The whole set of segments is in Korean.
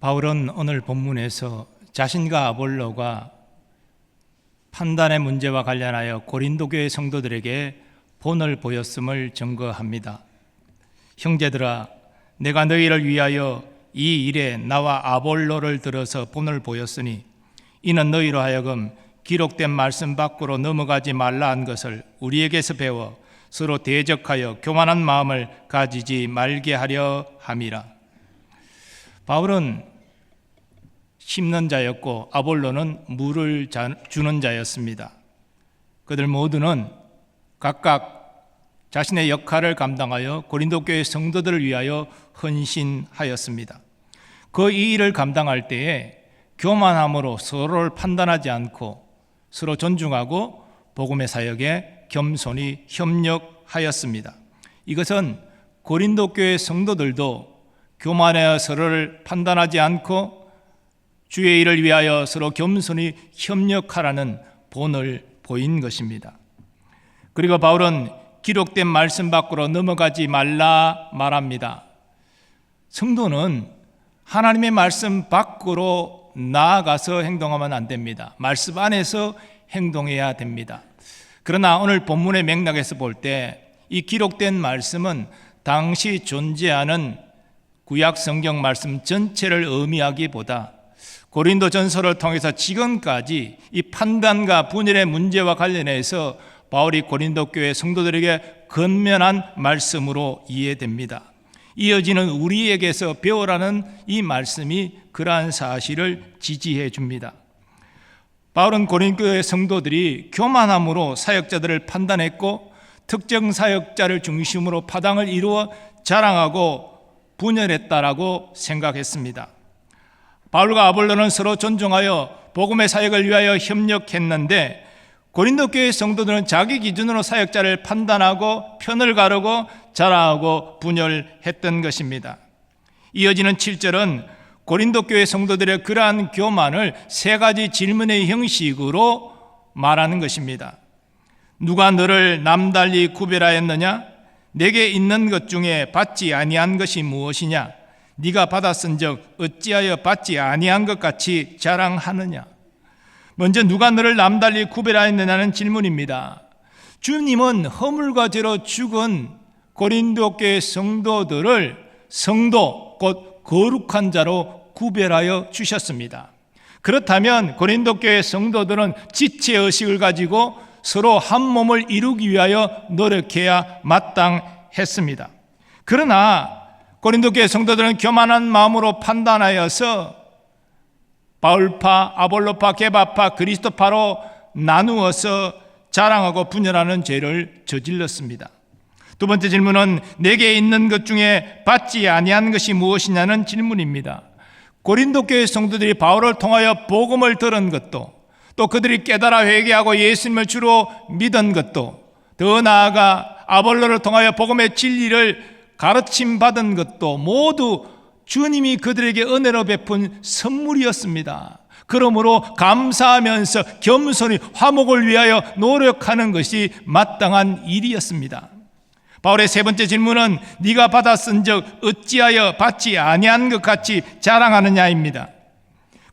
바울은 오늘 본문에서 자신과 아볼로가 판단의 문제와 관련하여 고린도 교회 성도들에게 본을 보였음을 증거합니다. 형제들아, 내가 너희를 위하여 이 일에 나와 아볼로를 들어서 본을 보였으니 이는 너희로 하여금 기록된 말씀 밖으로 넘어가지 말라 한 것을 우리에게서 배워 서로 대적하여 교만한 마음을 가지지 말게 하려 함이라. 바울은 심는 자였고 아볼로는 물을 주는 자였습니다. 그들 모두는 각각 자신의 역할을 감당하여 고린도 교회 성도들을 위하여 헌신하였습니다. 그 이 일을 감당할 때에 교만함으로 서로를 판단하지 않고 서로 존중하고 복음의 사역에 겸손히 협력하였습니다. 이것은 고린도 교회 성도들도 교만하여 서로를 판단하지 않고 주의 일을 위하여 서로 겸손히 협력하라는 본을 보인 것입니다. 그리고 바울은 기록된 말씀 밖으로 넘어가지 말라 말합니다. 성도는 하나님의 말씀 밖으로 나아가서 행동하면 안 됩니다. 말씀 안에서 행동해야 됩니다. 그러나 오늘 본문의 맥락에서 볼 때 이 기록된 말씀은 당시 존재하는 구약 성경 말씀 전체를 의미하기보다 고린도 전서를 통해서 지금까지 이 판단과 분열의 문제와 관련해서 바울이 고린도 교회 성도들에게 건면한 말씀으로 이해됩니다. 이어지는 우리에게서 배우라는 이 말씀이 그러한 사실을 지지해 줍니다. 바울은 고린도 교회 성도들이 교만함으로 사역자들을 판단했고 특정 사역자를 중심으로 파당을 이루어 자랑하고 분열했다라고 생각했습니다. 바울과 아볼로는 서로 존중하여 복음의 사역을 위하여 협력했는데 고린도 교회 성도들은 자기 기준으로 사역자를 판단하고 편을 가르고 자랑하고 분열했던 것입니다. 이어지는 7절은 고린도 교회 성도들의 그러한 교만을 세 가지 질문의 형식으로 말하는 것입니다. 누가 너를 남달리 구별하였느냐? 내게 있는 것 중에 받지 아니한 것이 무엇이냐? 네가 받았은즉 어찌하여 받지 아니한 것 같이 자랑하느냐? 먼저 누가 너를 남달리 구별하였느냐는 질문입니다. 주님은 허물과 죄로 죽은 고린도 교회 성도들을 성도 곧 거룩한 자로 구별하여 주셨습니다. 그렇다면 고린도 교회 성도들은 지체의식을 가지고 서로 한 몸을 이루기 위하여 노력해야 마땅했습니다. 그러나 고린도 교회 성도들은 교만한 마음으로 판단하여서 바울파, 아볼로파, 게바파, 그리스도파로 나누어서 자랑하고 분열하는 죄를 저질렀습니다. 두 번째 질문은 내게 있는 것 중에 받지 아니한 것이 무엇이냐는 질문입니다. 고린도 교회 성도들이 바울을 통하여 복음을 들은 것도 또 그들이 깨달아 회개하고 예수님을 주로 믿은 것도 더 나아가 아볼로를 통하여 복음의 진리를 가르침 받은 것도 모두 주님이 그들에게 은혜로 베푼 선물이었습니다. 그러므로 감사하면서 겸손히 화목을 위하여 노력하는 것이 마땅한 일이었습니다. 바울의 세 번째 질문은 네가 받았은즉 어찌하여 받지 아니한 것 같이 자랑하느냐입니다.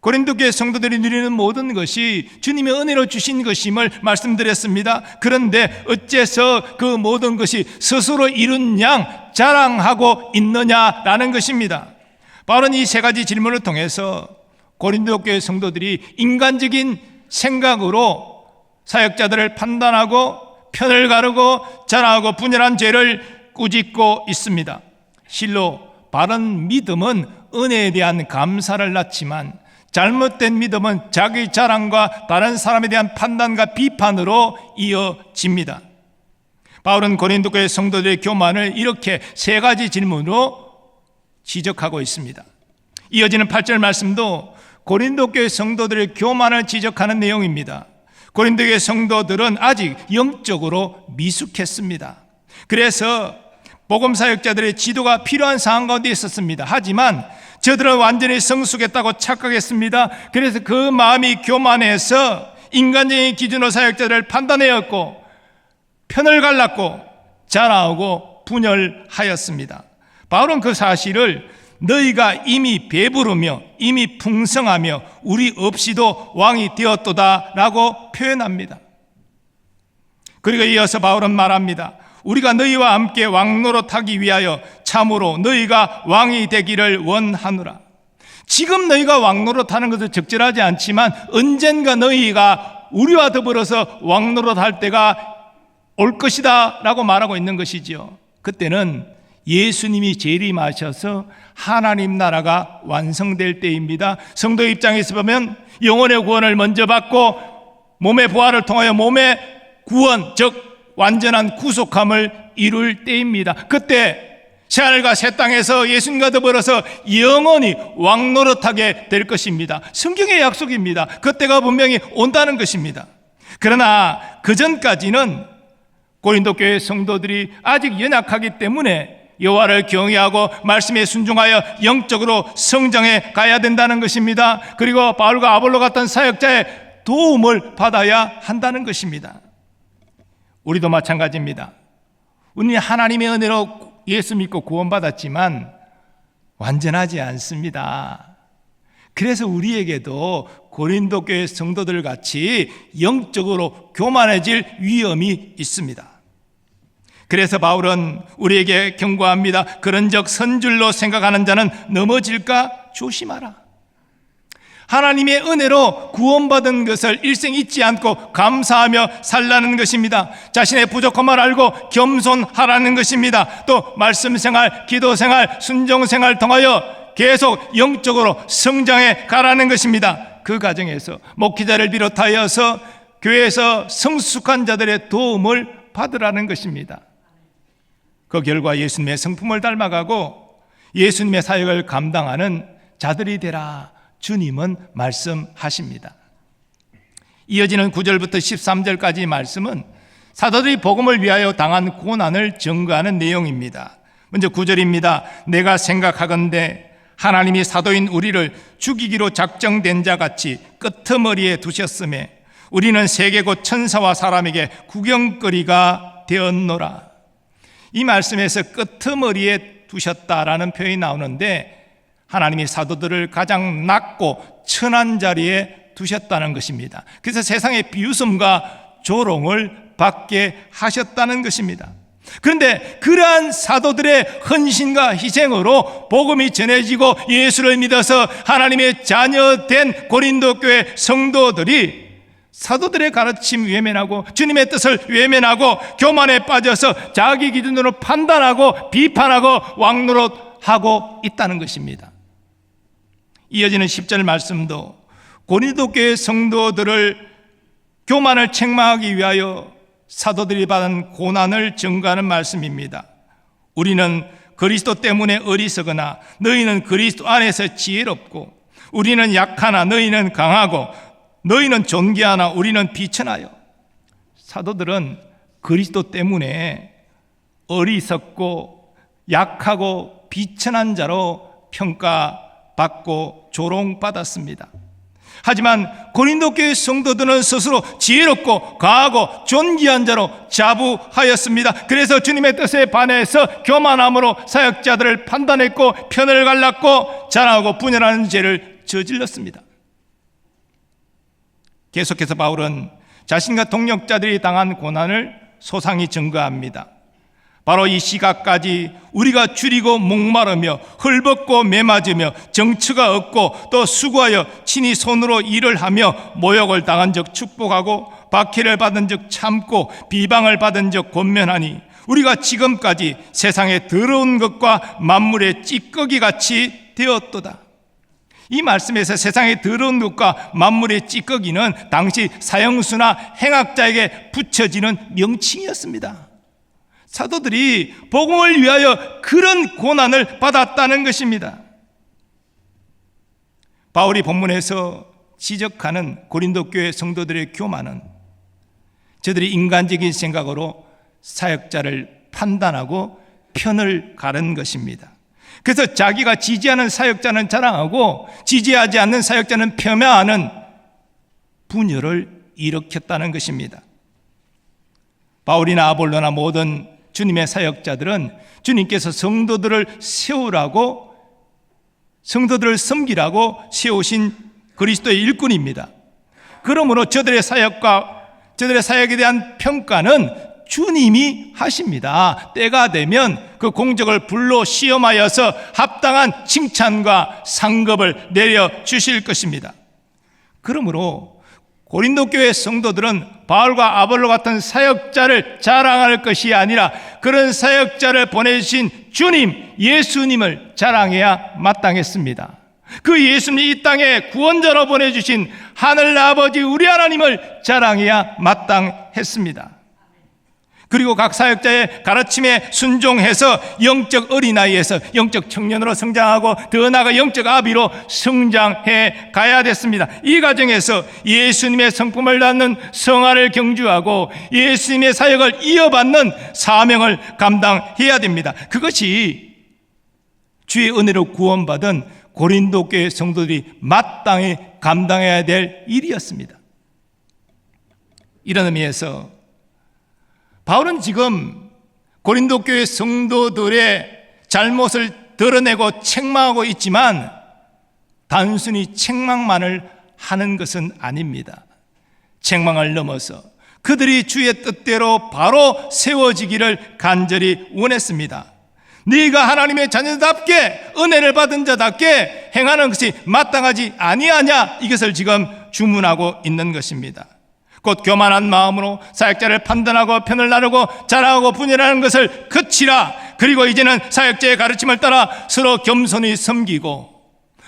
고린도 교회 성도들이 누리는 모든 것이 주님의 은혜로 주신 것임을 말씀드렸습니다. 그런데 어째서 그 모든 것이 스스로 이룬 양 자랑하고 있느냐라는 것입니다. 바울은 이 세 가지 질문을 통해서 고린도 교회 성도들이 인간적인 생각으로 사역자들을 판단하고 편을 가르고 자랑하고 분열한 죄를 꾸짖고 있습니다. 실로 바른 믿음은 은혜에 대한 감사를 낳지만 잘못된 믿음은 자기 자랑과 다른 사람에 대한 판단과 비판으로 이어집니다. 바울은 고린도 교회 성도들의 교만을 이렇게 세 가지 질문으로 지적하고 있습니다. 이어지는 8절 말씀도 고린도 교회 성도들의 교만을 지적하는 내용입니다. 고린도 교회 성도들은 아직 영적으로 미숙했습니다. 그래서 복음 사역자들의 지도가 필요한 상황 가운데 있었습니다. 하지만 저들은 완전히 성숙했다고 착각했습니다. 그래서 그 마음이 교만해서 인간적인 기준으로 사역자들을 판단하였고 편을 갈랐고 자랑하고 분열하였습니다. 바울은 그 사실을 너희가 이미 배부르며 이미 풍성하며 우리 없이도 왕이 되었도다 라고 표현합니다. 그리고 이어서 바울은 말합니다. 우리가 너희와 함께 왕노릇하기 위하여 참으로 너희가 왕이 되기를 원하노라. 지금 너희가 왕노릇하는 것은 적절하지 않지만 언젠가 너희가 우리와 더불어서 왕노릇할 때가 올 것이다 라고 말하고 있는 것이지요. 그때는 예수님이 재림하셔서 하나님 나라가 완성될 때입니다. 성도 입장에서 보면 영혼의 구원을 먼저 받고 몸의 부활을 통하여 몸의 구원, 즉 완전한 구속함을 이룰 때입니다. 그때 새하늘과 새 땅에서 예수님과 더불어서 영원히 왕노릇하게 될 것입니다. 성경의 약속입니다. 그때가 분명히 온다는 것입니다. 그러나 그 전까지는 고린도 교회 성도들이 아직 연약하기 때문에 여호와를 경외하고 말씀에 순종하여 영적으로 성장해 가야 된다는 것입니다. 그리고 바울과 아볼로 같은 사역자의 도움을 받아야 한다는 것입니다. 우리도 마찬가지입니다. 우리는 하나님의 은혜로 예수 믿고 구원받았지만 완전하지 않습니다. 그래서 우리에게도 고린도 교회 성도들 같이 영적으로 교만해질 위험이 있습니다. 그래서 바울은 우리에게 경고합니다. 그런즉 선줄로 생각하는 자는 넘어질까 조심하라. 하나님의 은혜로 구원받은 것을 일생 잊지 않고 감사하며 살라는 것입니다. 자신의 부족함을 알고 겸손하라는 것입니다. 또 말씀 생활, 기도 생활, 순종 생활 통하여 계속 영적으로 성장해 가라는 것입니다. 그 과정에서 목회자를 비롯하여서 교회에서 성숙한 자들의 도움을 받으라는 것입니다. 그 결과 예수님의 성품을 닮아가고 예수님의 사역을 감당하는 자들이 되라 주님은 말씀하십니다. 이어지는 9절부터 13절까지 말씀은 사도들이 복음을 위하여 당한 고난을 증거하는 내용입니다. 먼저 9절입니다. 내가 생각하건대 하나님이 사도인 우리를 죽이기로 작정된 자 같이 끄트머리에 두셨음에 우리는 세계 곧 천사와 사람에게 구경거리가 되었노라. 이 말씀에서 끄트머리에 두셨다라는 표현이 나오는데 하나님이 사도들을 가장 낮고 천한 자리에 두셨다는 것입니다. 그래서 세상의 비웃음과 조롱을 받게 하셨다는 것입니다. 그런데 그러한 사도들의 헌신과 희생으로 복음이 전해지고 예수를 믿어서 하나님의 자녀된 고린도 교회 성도들이 사도들의 가르침 외면하고 주님의 뜻을 외면하고 교만에 빠져서 자기 기준으로 판단하고 비판하고 왕노릇하고 있다는 것입니다. 이어지는 10절 말씀도 고린도 교회 성도들을 교만을 책망하기 위하여 사도들이 받은 고난을 증거하는 말씀입니다. 우리는 그리스도 때문에 어리석으나 너희는 그리스도 안에서 지혜롭고 우리는 약하나 너희는 강하고 너희는 존귀하나 우리는 비천하여. 사도들은 그리스도 때문에 어리석고 약하고 비천한 자로 평가받고 조롱받았습니다. 하지만 고린도 교회 성도들은 스스로 지혜롭고 강하고 존귀한 자로 자부하였습니다. 그래서 주님의 뜻에 반해서 교만함으로 사역자들을 판단했고 편을 갈랐고 자랑하고 분열하는 죄를 저질렀습니다. 계속해서 바울은 자신과 동역자들이 당한 고난을 소상히 증거합니다. 바로 이 시각까지 우리가 줄이고 목마르며 헐벗고 매맞으며 정처가 없고 또 수고하여 친히 손으로 일을 하며 모욕을 당한 적 축복하고 박해를 받은 적 참고 비방을 받은 적 권면하니 우리가 지금까지 세상에 더러운 것과 만물의 찌꺼기 같이 되었도다. 이 말씀에서 세상의 더러운 것과 만물의 찌꺼기는 당시 사형수나 행악자에게 붙여지는 명칭이었습니다. 사도들이 복음을 위하여 그런 고난을 받았다는 것입니다. 바울이 본문에서 지적하는 고린도 교회 성도들의 교만은 저들이 인간적인 생각으로 사역자를 판단하고 편을 가른 것입니다. 그래서 자기가 지지하는 사역자는 자랑하고 지지하지 않는 사역자는 폄하하는 분열을 일으켰다는 것입니다. 바울이나 아볼로나 모든 주님의 사역자들은 주님께서 성도들을 세우라고 성도들을 섬기라고 세우신 그리스도의 일꾼입니다. 그러므로 저들의 사역에 대한 평가는 주님이 하십니다. 때가 되면 그 공적을 불로 시험하여서 합당한 칭찬과 상급을 내려주실 것입니다. 그러므로 고린도 교회 성도들은 바울과 아볼로 같은 사역자를 자랑할 것이 아니라 그런 사역자를 보내주신 주님, 예수님을 자랑해야 마땅했습니다. 그 예수님이 이 땅에 구원자로 보내주신 하늘 아버지 우리 하나님을 자랑해야 마땅했습니다. 그리고 각 사역자의 가르침에 순종해서 영적 어린아이에서 영적 청년으로 성장하고 더 나아가 영적 아비로 성장해 가야 됐습니다. 이 과정에서 예수님의 성품을 낳는 성화를 경주하고 예수님의 사역을 이어받는 사명을 감당해야 됩니다. 그것이 주의 은혜로 구원받은 고린도 교회 성도들이 마땅히 감당해야 될 일이었습니다. 이런 의미에서 바울은 지금 고린도 교회 성도들의 잘못을 드러내고 책망하고 있지만 단순히 책망만을 하는 것은 아닙니다. 책망을 넘어서 그들이 주의 뜻대로 바로 세워지기를 간절히 원했습니다. 네가 하나님의 자녀답게 은혜를 받은 자답게 행하는 것이 마땅하지 아니하냐, 이것을 지금 주문하고 있는 것입니다. 곧 교만한 마음으로 사역자를 판단하고 편을 나누고 자랑하고 분열하는 것을 그치라. 그리고 이제는 사역자의 가르침을 따라 서로 겸손히 섬기고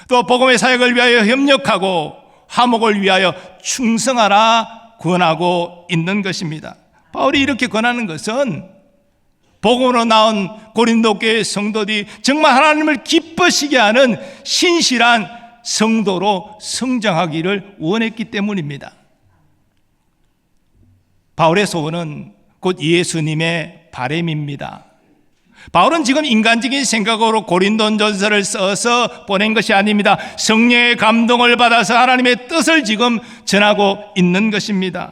또 복음의 사역을 위하여 협력하고 화목을 위하여 충성하라 권하고 있는 것입니다. 바울이 이렇게 권하는 것은 복음으로 나온 고린도 교회 성도들이 정말 하나님을 기쁘시게 하는 신실한 성도로 성장하기를 원했기 때문입니다. 바울의 소원은 곧 예수님의 바람입니다. 바울은 지금 인간적인 생각으로 고린도전서를 써서 보낸 것이 아닙니다. 성령의 감동을 받아서 하나님의 뜻을 지금 전하고 있는 것입니다.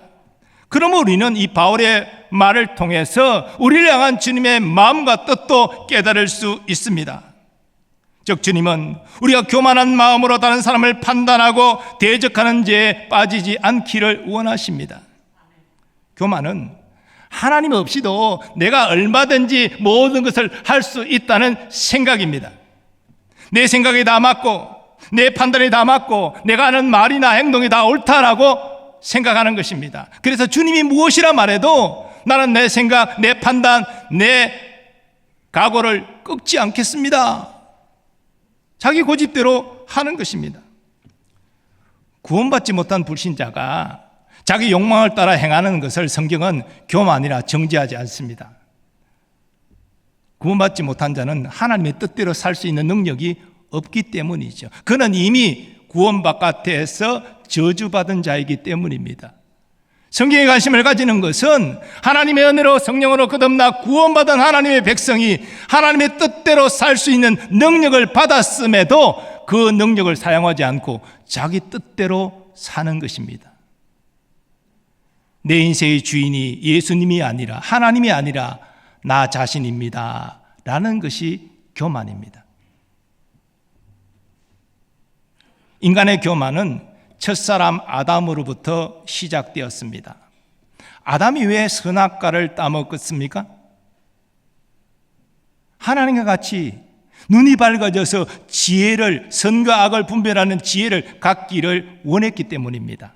그러면 우리는 이 바울의 말을 통해서 우리를 향한 주님의 마음과 뜻도 깨달을 수 있습니다. 즉 주님은 우리가 교만한 마음으로 다른 사람을 판단하고 대적하는 죄에 빠지지 않기를 원하십니다. 교만은 하나님 없이도 내가 얼마든지 모든 것을 할 수 있다는 생각입니다. 내 생각이 다 맞고 내 판단이 다 맞고 내가 하는 말이나 행동이 다 옳다라고 생각하는 것입니다. 그래서 주님이 무엇이라 말해도 나는 내 생각, 내 판단, 내 각오를 꺾지 않겠습니다. 자기 고집대로 하는 것입니다. 구원받지 못한 불신자가 자기 욕망을 따라 행하는 것을 성경은 교만이라 정죄하지 않습니다. 구원받지 못한 자는 하나님의 뜻대로 살 수 있는 능력이 없기 때문이죠. 그는 이미 구원 바깥에서 저주받은 자이기 때문입니다. 성경에 관심을 가지는 것은 하나님의 은혜로 성령으로 거듭나 구원받은 하나님의 백성이 하나님의 뜻대로 살 수 있는 능력을 받았음에도 그 능력을 사용하지 않고 자기 뜻대로 사는 것입니다. 내 인생의 주인이 예수님이 아니라 하나님이 아니라 나 자신입니다 라는 것이 교만입니다. 인간의 교만은 첫사람 아담으로부터 시작되었습니다. 아담이 왜 선악과를 따먹었습니까? 하나님과 같이 눈이 밝아져서 지혜를, 선과 악을 분별하는 지혜를 갖기를 원했기 때문입니다.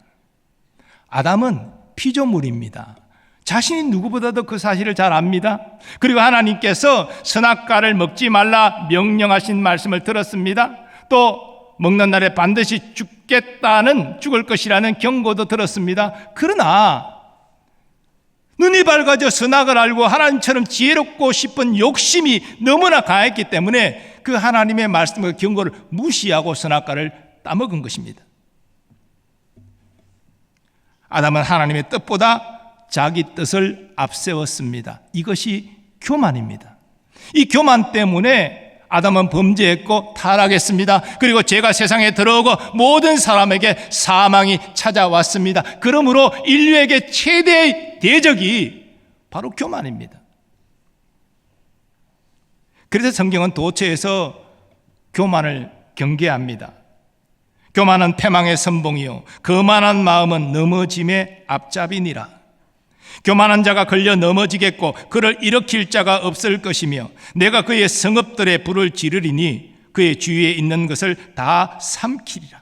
아담은 피조물입니다. 자신이 누구보다도 그 사실을 잘 압니다. 그리고 하나님께서 선악과를 먹지 말라 명령하신 말씀을 들었습니다. 또 먹는 날에 반드시 죽을 것이라는 경고도 들었습니다. 그러나 눈이 밝아져 선악을 알고 하나님처럼 지혜롭고 싶은 욕심이 너무나 강했기 때문에 그 하나님의 말씀과 경고를 무시하고 선악과를 따먹은 것입니다. 아담은 하나님의 뜻보다 자기 뜻을 앞세웠습니다. 이것이 교만입니다. 이 교만 때문에 아담은 범죄했고 타락했습니다. 그리고 죄가 세상에 들어오고 모든 사람에게 사망이 찾아왔습니다. 그러므로 인류에게 최대의 대적이 바로 교만입니다. 그래서 성경은 도처에서 교만을 경계합니다. 교만은 패망의 선봉이요 거만한 마음은 넘어짐의 앞잡이니라. 교만한 자가 걸려 넘어지겠고 그를 일으킬 자가 없을 것이며 내가 그의 성읍들의 불을 지르리니 그의 주위에 있는 것을 다 삼키리라.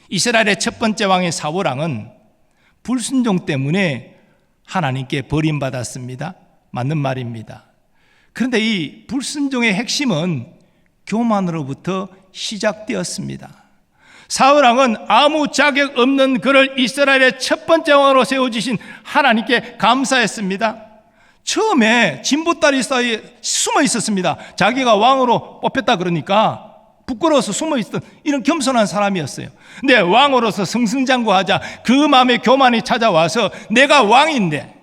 이스라엘의 첫 번째 왕인 사울왕은 불순종 때문에 하나님께 버림받았습니다. 맞는 말입니다. 그런데 이 불순종의 핵심은 교만으로부터 시작되었습니다. 사울왕은 아무 자격 없는 그를 이스라엘의 첫 번째 왕으로 세워주신 하나님께 감사했습니다. 처음에 진보다리 사이에 숨어 있었습니다. 자기가 왕으로 뽑혔다 그러니까 부끄러워서 숨어 있던 이런 겸손한 사람이었어요. 근데 왕으로서 승승장구하자 그 마음에 교만이 찾아와서 내가 왕인데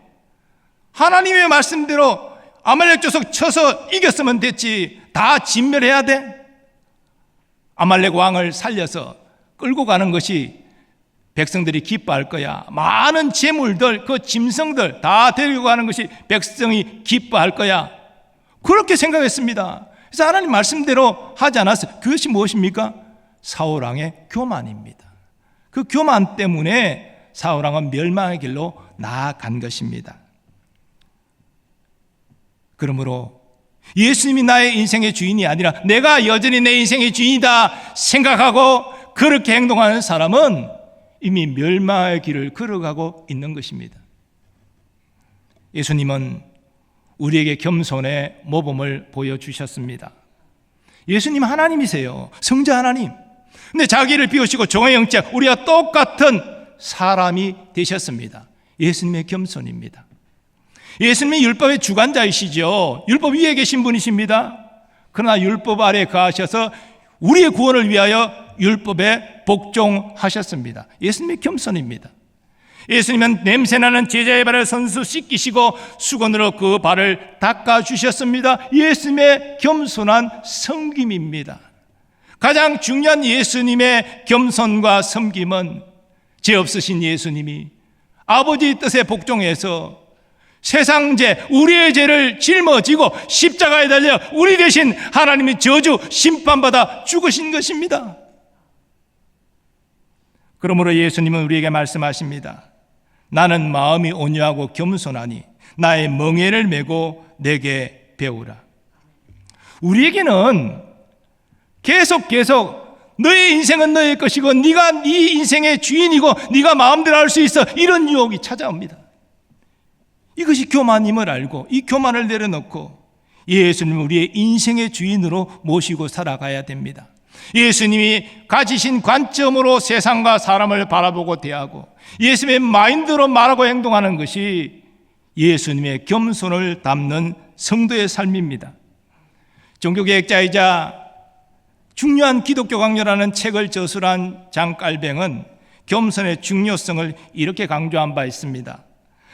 하나님의 말씀대로 아말렉 족속 쳐서 이겼으면 됐지 다 진멸해야 돼? 아말렉 왕을 살려서 끌고 가는 것이 백성들이 기뻐할 거야. 많은 재물들, 그 짐승들 다 데리고 가는 것이 백성이 기뻐할 거야. 그렇게 생각했습니다. 그래서 하나님 말씀대로 하지 않았어요. 그것이 무엇입니까? 사울왕의 교만입니다. 그 교만 때문에 사울왕은 멸망의 길로 나아간 것입니다. 그러므로 예수님이 나의 인생의 주인이 아니라 내가 여전히 내 인생의 주인이다 생각하고 그렇게 행동하는 사람은 이미 멸망의 길을 걸어가고 있는 것입니다. 예수님은 우리에게 겸손의 모범을 보여주셨습니다. 예수님 하나님이세요. 성자 하나님. 근데 자기를 비우시고 종의 형체 우리와 똑같은 사람이 되셨습니다. 예수님의 겸손입니다. 예수님이 율법의 주관자이시죠. 율법 위에 계신 분이십니다. 그러나 율법 아래 거하셔서 우리의 구원을 위하여 율법에 복종하셨습니다. 예수님의 겸손입니다. 예수님은 냄새나는 제자의 발을 선수 씻기시고 수건으로 그 발을 닦아주셨습니다. 예수님의 겸손한 섬김입니다. 가장 중요한 예수님의 겸손과 섬김은 죄 없으신 예수님이 아버지의 뜻에 복종해서 세상 죄, 우리의 죄를 짊어지고 십자가에 달려 우리 대신 하나님의 저주 심판받아 죽으신 것입니다. 그러므로 예수님은 우리에게 말씀하십니다. 나는 마음이 온유하고 겸손하니 나의 멍에를 메고 내게 배우라. 우리에게는 계속 너의 인생은 너의 것이고 네가 네 인생의 주인이고 네가 마음대로 할 수 있어 이런 유혹이 찾아옵니다. 이것이 교만임을 알고 이 교만을 내려놓고 예수님을 우리의 인생의 주인으로 모시고 살아가야 됩니다. 예수님이 가지신 관점으로 세상과 사람을 바라보고 대하고 예수님의 마인드로 말하고 행동하는 것이 예수님의 겸손을 담는 성도의 삶입니다. 종교개혁자이자 중요한 기독교 강요라는 책을 저술한 장 깔뱅은 겸손의 중요성을 이렇게 강조한 바 있습니다.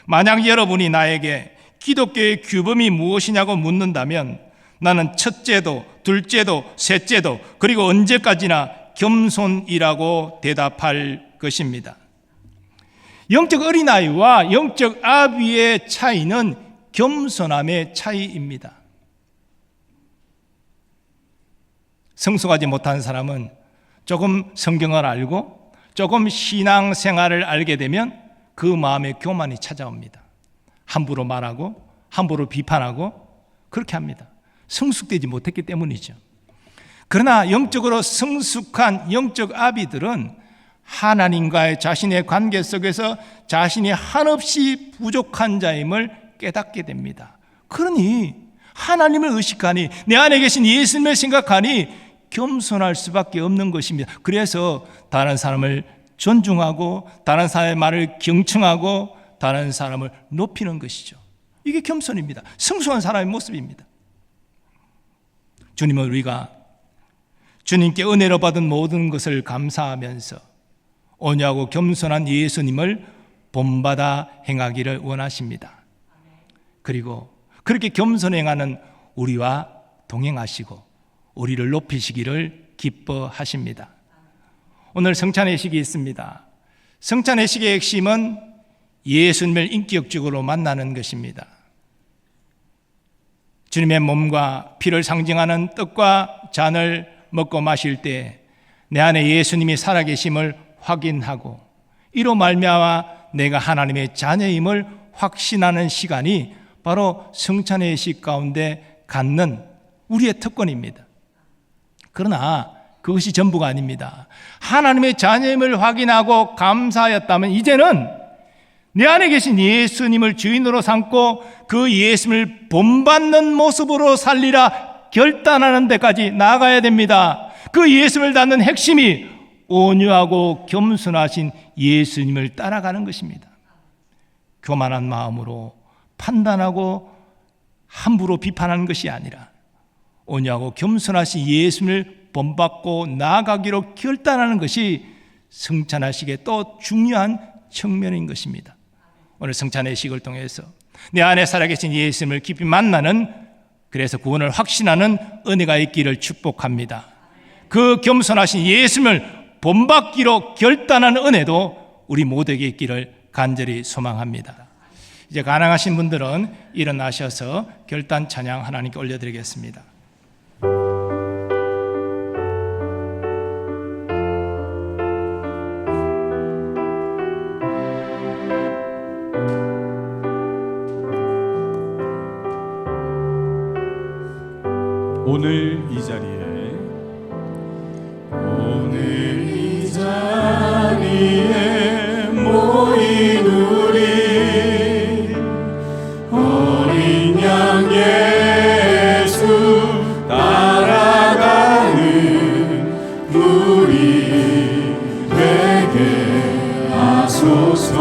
만약 여러분이 나에게 기독교의 규범이 무엇이냐고 묻는다면 나는 첫째도 둘째도 셋째도 그리고 언제까지나 겸손이라고 대답할 것입니다. 영적 어린아이와 영적 아비의 차이는 겸손함의 차이입니다. 성숙하지 못한 사람은 조금 성경을 알고 조금 신앙생활을 알게 되면 그 마음에 교만이 찾아옵니다. 함부로 말하고 함부로 비판하고 그렇게 합니다. 성숙되지 못했기 때문이죠. 그러나 영적으로 성숙한 영적 아비들은 하나님과의 자신의 관계 속에서 자신이 한없이 부족한 자임을 깨닫게 됩니다. 그러니 하나님을 의식하니 내 안에 계신 예수님을 생각하니 겸손할 수밖에 없는 것입니다. 그래서 다른 사람을 존중하고 다른 사람의 말을 경청하고 다른 사람을 높이는 것이죠. 이게 겸손입니다. 성숙한 사람의 모습입니다. 주님은 우리가 주님께 은혜로 받은 모든 것을 감사하면서 온유하고 겸손한 예수님을 본받아 행하기를 원하십니다. 그리고 그렇게 겸손히 행하는 우리와 동행하시고 우리를 높이시기를 기뻐하십니다. 오늘 성찬회식이 있습니다. 성찬회식의 핵심은 예수님을 인격적으로 만나는 것입니다. 주님의 몸과 피를 상징하는 떡과 잔을 먹고 마실 때 내 안에 예수님이 살아계심을 확인하고 이로 말미암아 내가 하나님의 자녀임을 확신하는 시간이 바로 성찬의 식 가운데 갖는 우리의 특권입니다. 그러나 그것이 전부가 아닙니다. 하나님의 자녀임을 확인하고 감사하였다면 이제는 내 안에 계신 예수님을 주인으로 삼고 그 예수님을 본받는 모습으로 살리라 결단하는 데까지 나아가야 됩니다. 그 예수님을 닮는 핵심이 온유하고 겸손하신 예수님을 따라가는 것입니다. 교만한 마음으로 판단하고 함부로 비판하는 것이 아니라 온유하고 겸손하신 예수님을 본받고 나아가기로 결단하는 것이 성찬의식의 또 중요한 측면인 것입니다. 오늘 성찬의식을 통해서 내 안에 살아계신 예수님을 깊이 만나는, 그래서 구원을 확신하는 은혜가 있기를 축복합니다. 그 겸손하신 예수님을 본받기로 결단하는 은혜도 우리 모두에게 있기를 간절히 소망합니다. 이제 가능하신 분들은 일어나셔서 결단 찬양 하나님께 올려드리겠습니다. 오늘 이 자리에 모인 우리 어린 양 예수 따라가는 우리 되게 하소서.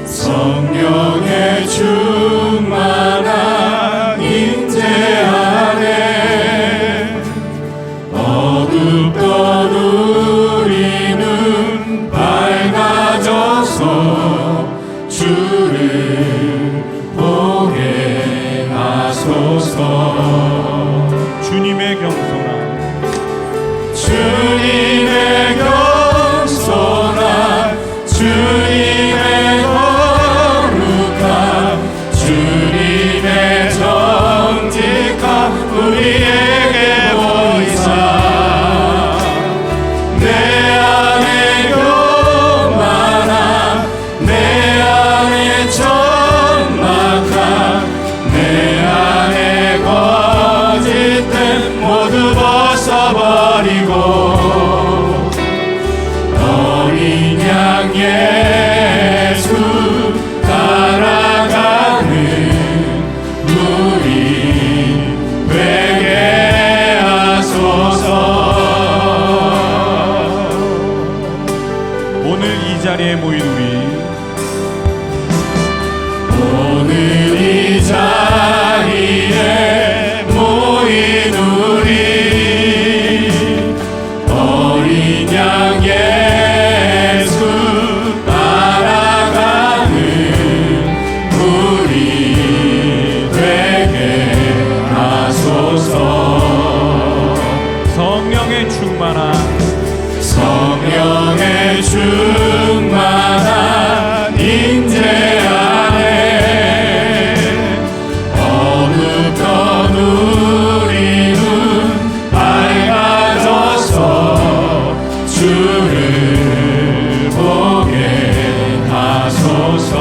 성령의 충만한 임재 안에 어둡던 우리는 밝아져서 주를 보게 하소서. 주님의 겸손함, 주님의 겸손함, 주님의 거룩함, 주님의 정직함 우리에게 보이사 내 안에 교만함, 내 안에 천막함, 내 안에 거짓됨 모두 벗어버리고 어린 양 예수 따라가는 우리 되게 하소서. 오늘 이 자리에 모인 오늘 이 자리에 모인 우리 어린 양 예수 따라가는 우리 되게 하소서. 성령의 충만한, 성령의 충만한 임재 안에 어둡던 우리는 밝아져서 주를 보게 하소서.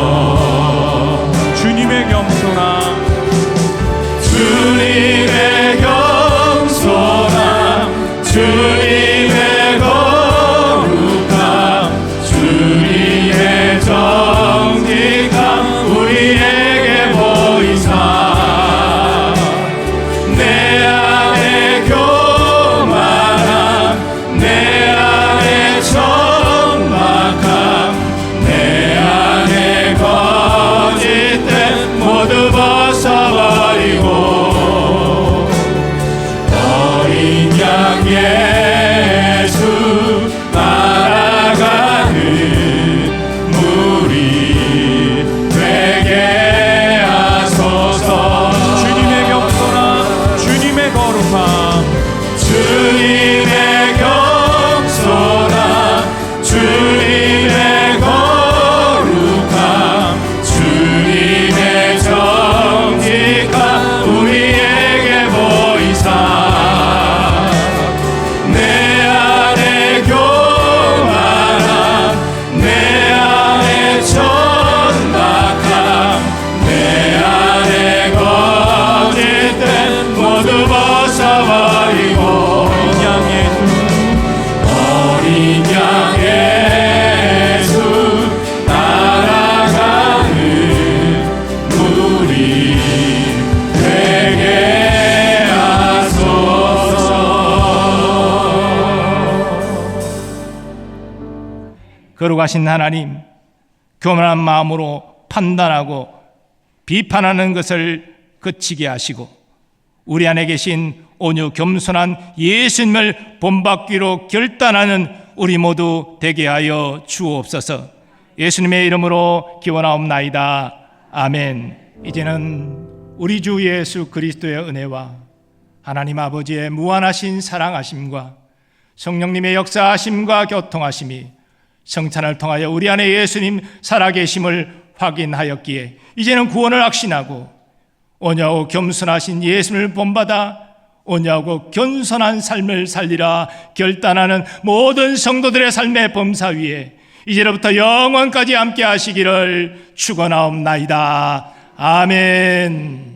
주님의 겸손함, 주님의 겸손함, 주님의 거룩함, 주님의 정직함 우리에게 보이사 내 안에 교만함, 내 안에 천막함, 내 안에 거짓됨 모두 벗어버리고 어린 양 예수 따라가는 우리 되게 하소서. 주님의 겸손함, 주님의 거룩함, 주님의 겸손함, 주님의 거룩함, 주님의 정직함 우리 거룩하신 하나님, 교만한 마음으로 판단하고 비판하는 것을 그치게 하시고 우리 안에 계신 온유 겸손한 예수님을 본받기로 결단하는 우리 모두 되게 하여 주옵소서. 예수님의 이름으로 기원하옵나이다. 아멘. 이제는 우리 주 예수 그리스도의 은혜와 하나님 아버지의 무한하신 사랑하심과 성령님의 역사하심과 교통하심이 성찬을 통하여 우리 안에 예수님 살아계심을 확인하였기에 이제는 구원을 확신하고 온유하고 겸손하신 예수님을 본받아 온유하고 겸손한 삶을 살리라 결단하는 모든 성도들의 삶의 범사 위에 이제로부터 영원까지 함께 하시기를 축원하옵나이다. 아멘.